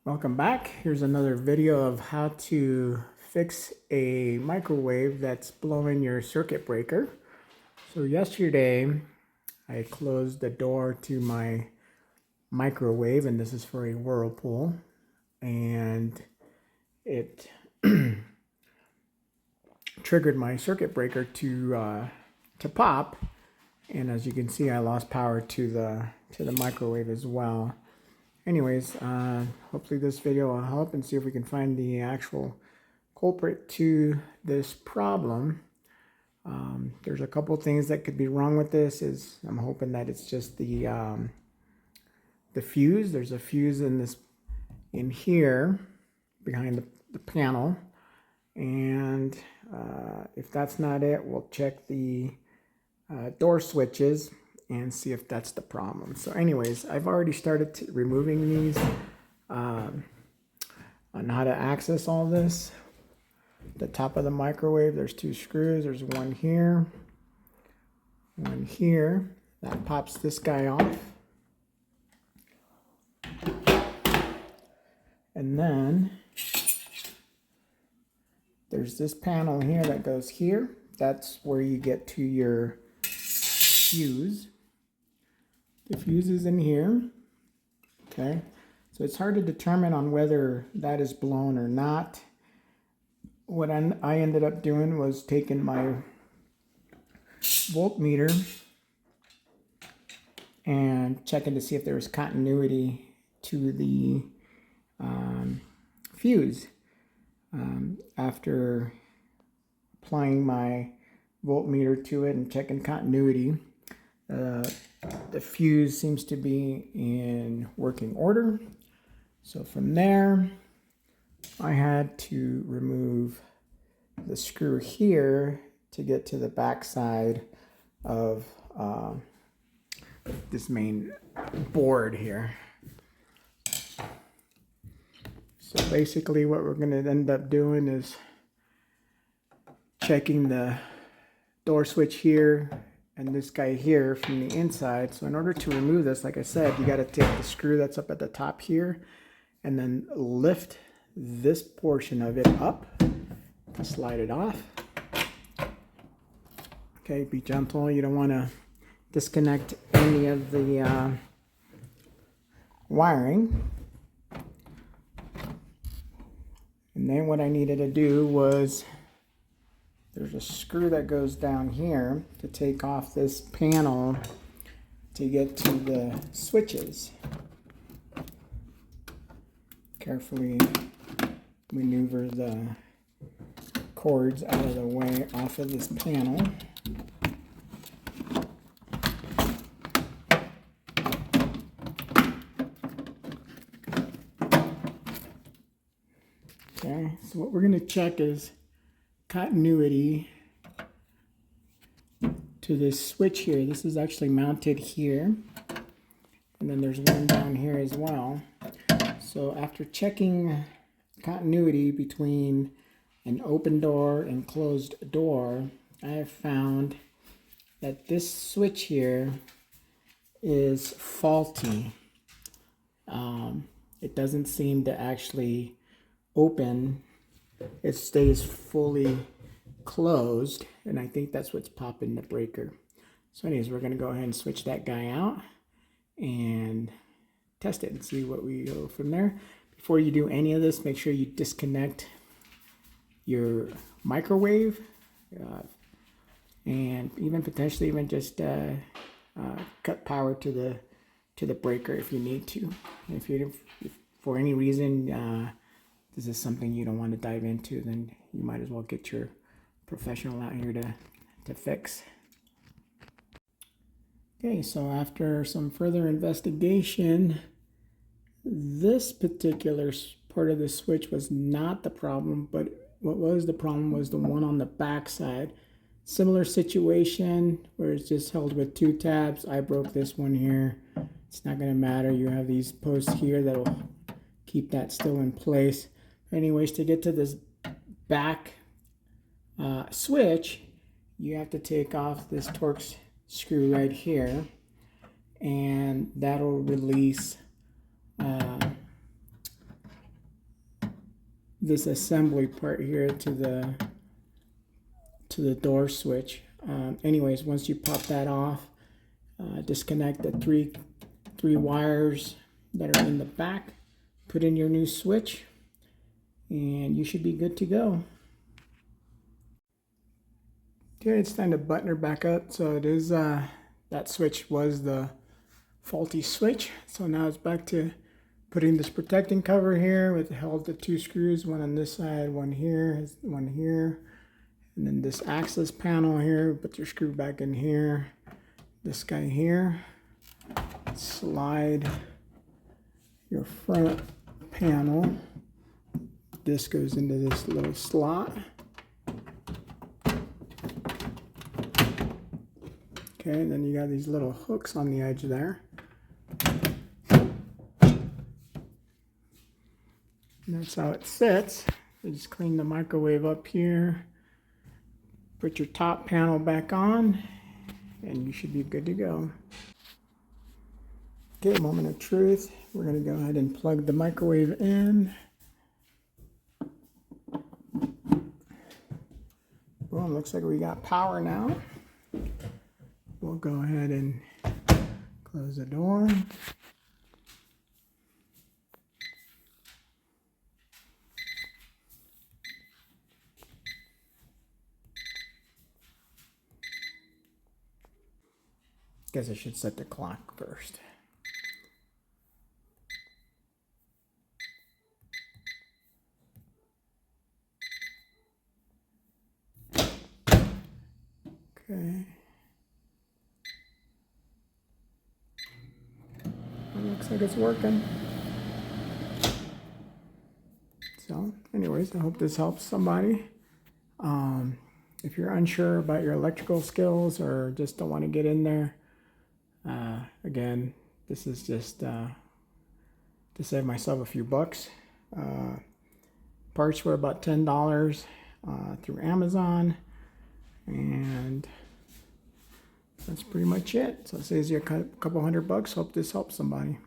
Welcome back. Here's another video of how to fix a microwave that's blowing your circuit breaker. So yesterday I closed the door to my microwave, and this is for a Whirlpool, and it triggered my circuit breaker to pop, and as you can see I lost power to the microwave as well. Anyways, hopefully this video will help and see if we can find the actual culprit to this problem. There's a couple things that could be wrong with this. I'm hoping that it's just the fuse. There's a fuse in here behind the panel, and if that's not it, we'll check the door switches and see if that's the problem. So anyways, I've already started removing these on how to access all this. The top of the microwave, there's two screws. There's one here, that pops this guy off, and then there's this panel here that goes here. That's where you get to your fuse. The fuse is in here. Okay, so it's hard to determine on whether that is blown or not. What I ended up doing was taking my voltmeter and checking to see if there was continuity to the fuse. After applying my voltmeter to it and checking continuity, the fuse seems to be in working order. So from there, I had to remove the screw here to get to the back side of this main board here. So basically what we're going to end up doing is checking the door switch here and this guy here from the inside. So in order to remove this, like I said, you got to take the screw that's up at the top here and then lift this portion of it up to slide it off. Okay, be gentle. You don't want to disconnect any of the wiring. And then what I needed to do was, there's a screw that goes down here to take off this panel to get to the switches. Carefully maneuver the cords out of the way off of this panel. Okay, so what we're going to check is continuity to this switch here. This is actually mounted here, and then there's one down here as well. So after checking continuity between an open door and closed door, I have found that this switch here is faulty. It doesn't seem to actually open. It stays fully closed, and I think that's what's popping the breaker. So anyways, we're going to go ahead and switch that guy out and test it and see what we go from there. Before you do any of this, make sure you disconnect your microwave and even potentially even just cut power to the breaker if you need to. If for any reason this is something you don't want to dive into, then you might as well get your professional out here to fix. Okay, so after some further investigation, this particular part of the switch was not the problem, but what was the problem was the one on the back side. Similar situation where it's just held with two tabs. I broke this one here. It's not going to matter. You have these posts here that will keep that still in place. Anyways, to get to this back switch, you have to take off this Torx screw right here, and that'll release this assembly part here to the door switch. Anyways, once you pop that off, disconnect the three wires that are in the back, put in your new switch, and you should be good to go. Okay, it's time to button her back up. So it is that switch was the faulty switch. So now it's back to putting this protecting cover here with held the 2 screws, one on this side, one here, and then this access panel here. Put your screw back in here. This guy here. Slide your front panel. This goes into this little slot. Okay, and then you got these little hooks on the edge there. And that's how it sits. You just clean the microwave up here. Put your top panel back on, and you should be good to go. Okay, moment of truth. We're going to go ahead and plug the microwave in. Boom, looks like we got power now. We'll go ahead and close the door. Guess I should set the clock first. Okay. It looks like it's working. So, anyways, I hope this helps somebody. If you're unsure about your electrical skills or just don't want to get in there, again, this is just to save myself a few bucks. Parts were about $10 through Amazon, and that's pretty much it. So it saves you a couple $100. Hope this helps somebody.